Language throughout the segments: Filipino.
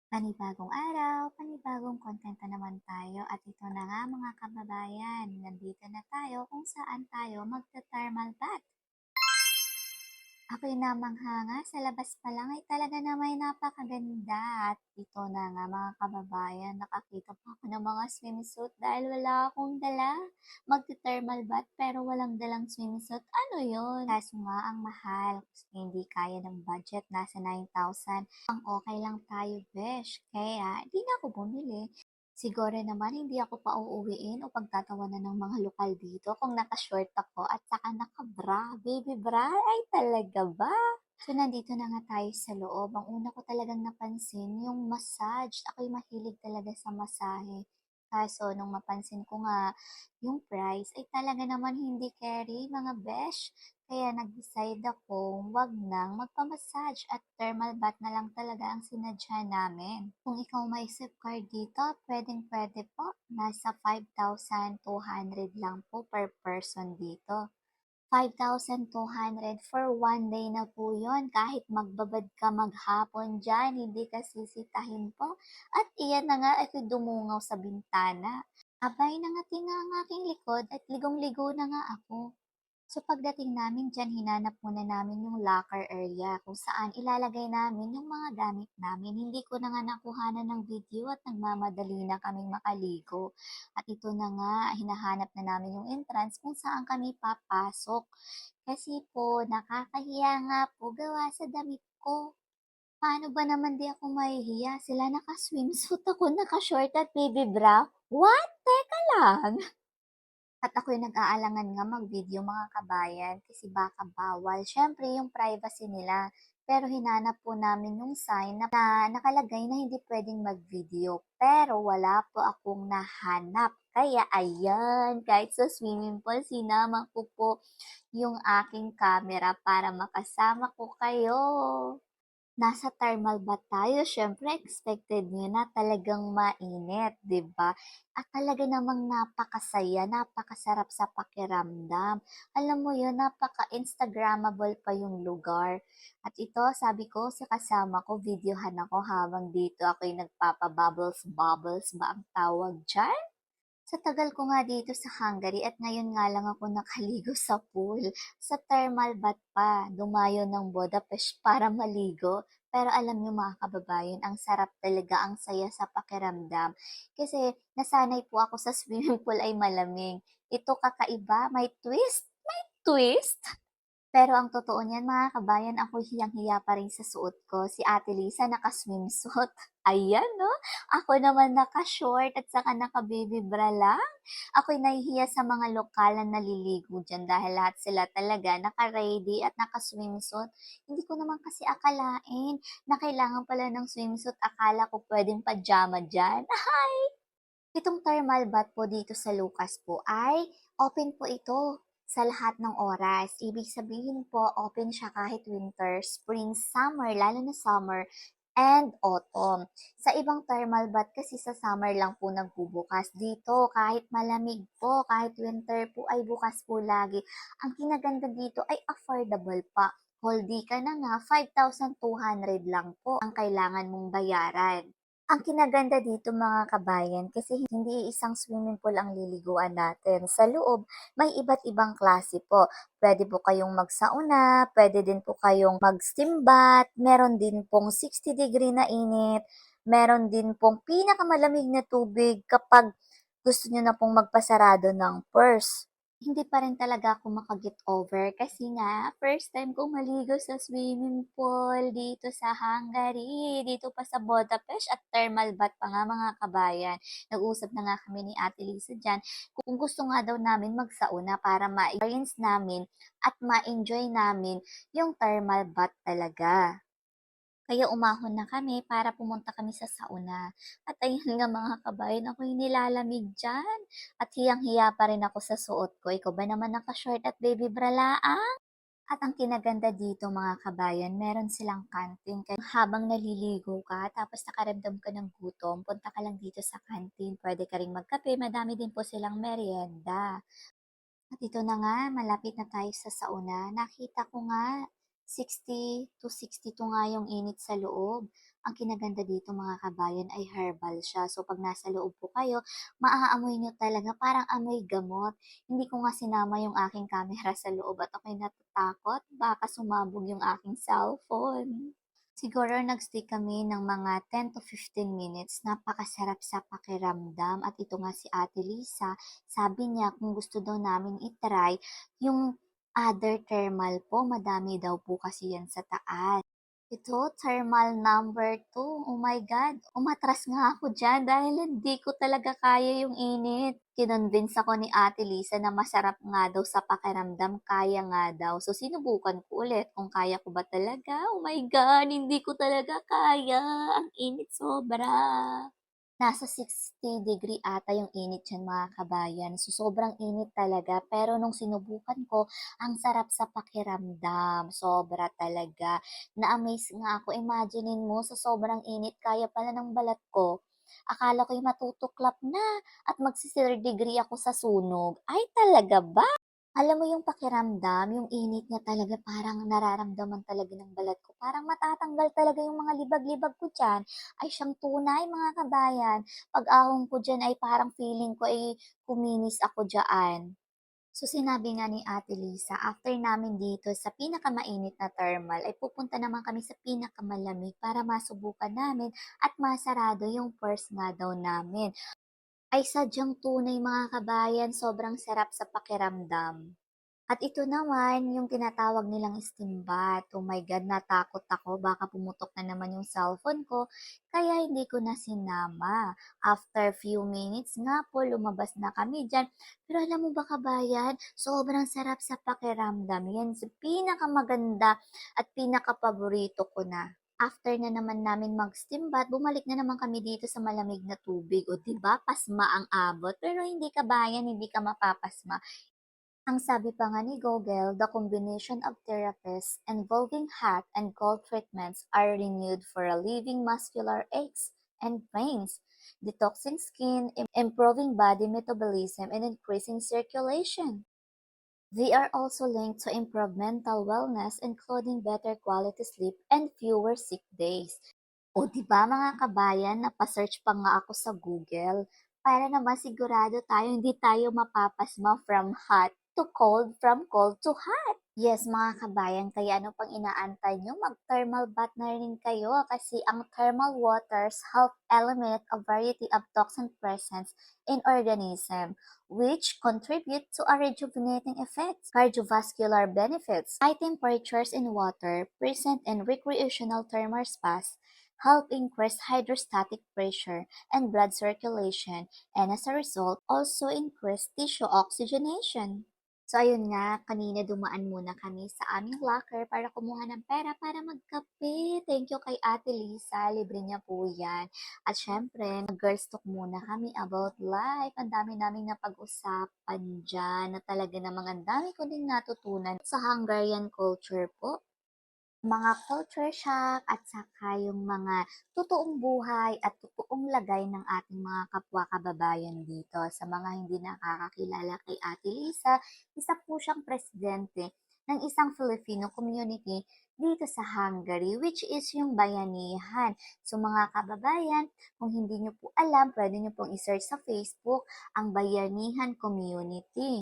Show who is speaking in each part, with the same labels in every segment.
Speaker 1: Panibagong araw, panibagong content na naman tayo at ito na nga mga kababayan, nandito na tayo kung saan tayo magta-thermal bath. Ako'y namanghanga, sa labas pa lang ay talaga namang napakaganda at ito na nga mga kababayan, nakakita pa ako ng mga swimsuit dahil wala akong dala. Magta-thermal bath pero walang dalang swimsuit, ano yun? Kaso nga ang mahal, kasi hindi kaya ng budget, nasa 9,000. Ang okay lang tayo, besh, kaya di na ako bumili. Siguro naman hindi ako pa uuwiin o pagtatawanan ng mga lokal dito kung naka-short ako at saka naka-bra. Baby bra? Ay talaga ba? So nandito na nga tayo sa loob. Ang una ko talagang napansin, yung massage. Ako'y mahilig talaga sa masahe. Kaso nung mapansin ko nga yung price ay talaga naman hindi carry mga besh. Kaya nag-decide akong wag nang magpa-massage at thermal bath na lang talaga ang sinadya namin. Kung ikaw may safeguard dito, pwedeng-pwede po. Nasa 5,200 lang po per person dito. 5,200 for one day na po yon. Kahit magbabad ka maghapon dyan, hindi ka sisitahin po. At iyan na nga ako'y dumungaw sa bintana. Abay, nangati nga ang aking likod at ligong-ligo na nga ako. So pagdating namin diyan, hinanap muna namin yung locker area kung saan ilalagay namin yung mga gamit namin. Hindi ko na nga nakuhanan ng video at nagmamadali na kaming makaligo. At ito na nga, hinahanap na namin yung entrance kung saan kami papasok. Kasi po, nakakahiya nga po gawa sa damit ko. Paano ba naman di ako mahihiya? Sila naka-swimsuit, ako naka-short at baby bra. What? Teka lang! At ako'y nag-aalangan nga mag-video mga kabayan kasi baka bawal. Siyempre yung privacy nila. Pero hinanap po namin yung sign na nakalagay na hindi pwedeng mag-video. Pero wala po akong nahanap. Kaya ayan, kahit sa swimming pool, sinama ko po yung aking camera para makasama ko kayo. Nasa thermal bath tayo, syempre expected niyo na talagang mainit, 'di ba? At talaga namang napakasaya, napakasarap sa pakiramdam. Alam mo 'yun, napaka-instagrammable pa yung lugar. At ito, sabi ko sa kasama ko, videohan ako habang dito ako'y nagpapa-bubbles, bubbles ba ang tawag diyan? Sa tagal ko nga dito sa Hungary at ngayon nga lang ako nakaligo sa pool, sa thermal bath pa, dumayo ng Budapest para maligo. Pero alam niyo mga kababayan, ang sarap talaga, ang saya sa pakiramdam. Kasi nasanay po ako sa swimming pool ay malamig. Ito kakaiba, may twist, may twist. Pero ang totoo niyan mga kabayan, ako'y hiyang-hiya pa rin sa suot ko. Si Ate Lisa naka-swimsuit. Ayan 'no, ako naman naka-short at saka naka-baby bra lang. Ako'y nahihiya sa mga lokal na naliligo diyan dahil lahat sila talaga naka-ready at naka-swimsuit. Hindi ko naman kasi akalain na kailangan pala ng swimsuit, akala ko puwedeng pajama diyan. Itong thermal bath po dito sa Lucas po ay open po ito sa lahat ng oras. Ibig sabihin po, open siya kahit winter, spring, summer, lalo na summer, and autumn. Sa ibang thermal bath kasi sa summer lang po nagbubukas. Dito, kahit malamig po, kahit winter po, ay bukas po lagi. Ang kinaganda dito ay affordable pa. Holdi ka na nga, 5,200 lang po ang kailangan mong bayaran. Ang kinaganda dito mga kabayan kasi hindi isang swimming pool ang liliguan natin. Sa loob, may iba't ibang klase po. Pwede po kayong magsauna, pwede din po kayong mag-steam bath, meron din pong 60-degree na init, meron din pong pinakamalamig na tubig kapag gusto nyo na pong magpasarado ng purse. Hindi pa rin talaga ako maka-get over kasi nga first time kong maligo sa swimming pool dito sa Hungary, dito pa sa Budapest at thermal bath pa nga mga kabayan. Nag-usap na nga kami ni Ate Lisa diyan kung gusto nga daw namin magsauna para ma-experience namin at ma-enjoy namin yung thermal bath talaga. Kaya umahon na kami para pumunta kami sa sauna. At ayun nga mga kabayan, ako'y nilalamig diyan. At hiyang-hiya pa rin ako sa suot ko. Ikaw ba naman naka-short at baby bra laang? At ang kinaganda dito mga kabayan, meron silang canteen. Kaya habang naliligo ka, tapos nakaramdam ka ng gutom, punta ka lang dito sa canteen. Pwede ka ring magkape, madami din po silang merienda. At ito na nga, malapit na tayo sa sauna. Nakita ko nga, 60 to 62 nga yung init sa loob. Ang kinaganda dito mga kabayan ay herbal siya. So pag nasa loob po kayo, maaamoy niyo talaga parang amoy gamot. Hindi ko nga sinama yung aking camera sa loob at ako'y natatakot baka sumabog yung aking cellphone. Siguro nag-stay kami ng mga 10 to 15 minutes. Napakasarap sa pakiramdam at ito nga si Ate Lisa, sabi niya kung gusto daw namin i-try yung other thermal po, madami daw po kasi yan sa taas. Ito, thermal number 2. Oh my God, umatras nga ako dyan dahil hindi ko talaga kaya yung init. Kinonvince ako ni Ate Lisa na masarap nga daw sa pakiramdam, kaya nga daw. So, sinubukan ko ulit kung kaya ko ba talaga. Oh my God, hindi ko talaga kaya. Ang init sobra. Nasa 60 degree ata yung init diyan mga kabayan. So, sobrang init talaga. Pero nung sinubukan ko, ang sarap sa pakiramdam. Sobra talaga. Na-amaze nga ako. Imaginein mo, sa sobrang init, kaya pala ng balat ko. Akala ko'y matutuklap na at magsi-0 degree ako sa sunog. Ay, talaga ba? Alam mo yung pakiramdam, yung init niya talaga parang nararamdaman talaga ng balat ko. Parang matatanggal talaga yung mga libag-libag ko diyan. Ay siyang tunay mga kabayan. Pag ahon ko diyan ay parang feeling ko ay kuminis ako diyan. So sinabi nga ni Ate Lisa, after namin dito sa pinakamainit na thermal, ay pupunta naman kami sa pinakamalamig para masubukan namin at masarado yung purse nga daw namin. Ay sadyang tunay mga kabayan, sobrang sarap sa pakiramdam. At ito naman yung tinatawag nilang steam bath. Oh my God, natakot ako baka pumutok na naman yung cellphone ko kaya hindi ko na sinama. After few minutes nga po, lumabas na kami diyan. Pero alam mo ba kabayan, sobrang sarap sa pakiramdam. Yan sa pinakamaganda at pinakapaborito ko na. After na naman namin mag-steam bath, bumalik na naman kami dito sa malamig na tubig. O 'di ba, pasma ang abot. Pero hindi kabayan, hindi ka mapapasma. Ang sabi pa nga ni Google, the combination of therapies involving hot and cold treatments are renewed for relieving muscular aches and pains, detoxing skin, improving body metabolism, and increasing circulation. They are also linked to improve mental wellness, including better quality sleep and fewer sick days. O 'di ba mga kabayan, napa-search pa nga ako sa Google para naman sigurado tayo hindi tayo mapapasma from hot to cold, from cold to hot. Yes mga kabayan, kaya ano pang inaantay nyo? Mag-thermal bath na rin kayo kasi ang thermal waters help eliminate a variety of toxin presence in organism, which contribute to a rejuvenating effects, cardiovascular benefits. High temperatures in water present in recreational thermal spas help increase hydrostatic pressure and blood circulation, and as a result, also increase tissue oxygenation. So ayun nga, kanina dumaan muna kami sa aming locker para kumuha ng pera para magkape. Thank you kay Ate Lisa, libre niya po yan. At syempre, nag-girls talk muna kami about life. Ang dami naming napag-usapan dyan na talaga namang ang dami ko ding natutunan sa Hungarian culture po, mga culture shock at saka yung mga totoong buhay at totoong lagay ng ating mga kapwa kababayan dito. Sa mga hindi nakakakilala kay Ate Lisa, isa po siyang presidente ng isang Filipino community dito sa Hungary, which is yung Bayanihan. So mga kababayan, kung hindi nyo po alam, pwede nyo pong isearch sa Facebook ang Bayanihan Community.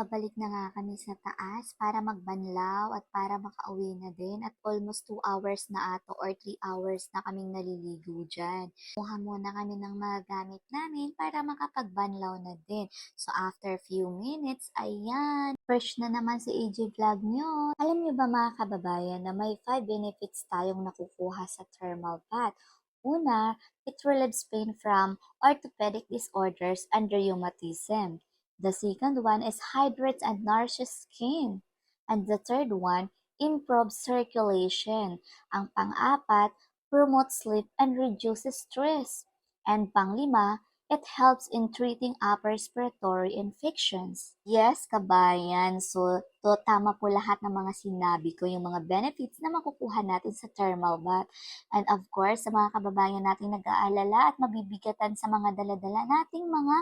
Speaker 1: Pabalik na nga kami sa taas para magbanlaw at para makauwi na din at almost 2 hours na ato or 3 hours na kaming naliligo dyan. Kuha muna kami ng mga gamit namin para makapagbanlaw na din. So after few minutes, ayan, fresh na naman si AJ Vlog nyo. Alam nyo ba mga kababayan na may 5 benefits tayong nakukuha sa thermal bath? Una, it relieves pain from orthopedic disorders and rheumatism. The second one is hydrates and nourishes skin. And the third one, improves circulation. Ang pang-apat, promotes sleep and reduces stress. And pang-lima, it helps in treating upper respiratory infections. Yes, kabayan. So, tama po lahat ng mga sinabi ko, yung mga benefits na makukuha natin sa thermal bath. And of course, sa mga kababayan nating nag-aalala at mabibigatan sa mga daladala nating mga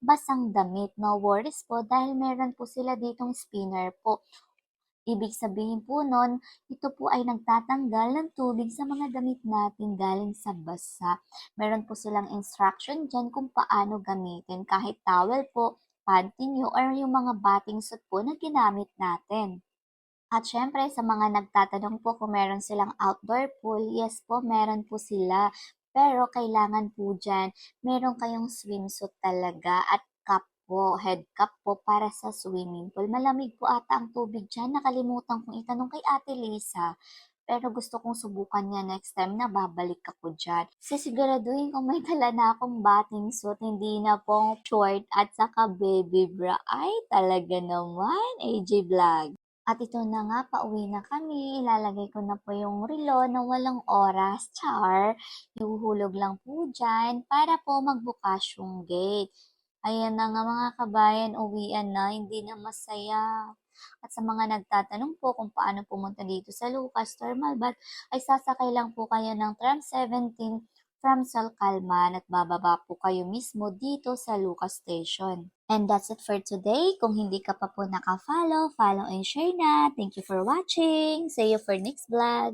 Speaker 1: basang damit. No worries po dahil meron po sila ditong spinner po. Ibig sabihin po nun, ito po ay nagtatanggal ng tubig sa mga damit natin galing sa basa. Meron po silang instruction dyan kung paano gamitin kahit towel po, panty nyo, or yung mga bathing suit po na ginamit natin. At syempre sa mga nagtatanong po kung meron silang outdoor pool, yes po, meron po sila. Pero kailangan po diyan, meron kayong swimsuit talaga at cap po, head cap po para sa swimming pool. Malamig po ata ang tubig diyan, nakalimutan kong itanong kay Ate Lisa. Pero gusto kong subukan niya next time na babalik ako diyan. Sisiguraduhin kong may dala na akong bathing suit, hindi na pong short at saka baby bra. Ay, talaga naman, AJ Vlog. At ito na nga, pauwi na kami. Ilalagay ko na po yung relo na walang oras, char. Ihuhulog lang po dyan para po magbukas yung gate. Ayan na nga mga kabayan, uwian na, hindi na masaya. At sa mga nagtatanong po kung paano pumunta dito sa Lucas Thermal Bath, ay sasakay lang po kayo ng tram 17 from Salcalman at bababa po kayo mismo dito sa Lucas Station. And that's it for today. Kung hindi ka pa po naka-follow, follow and share na. Thank you for watching. See you for next vlog.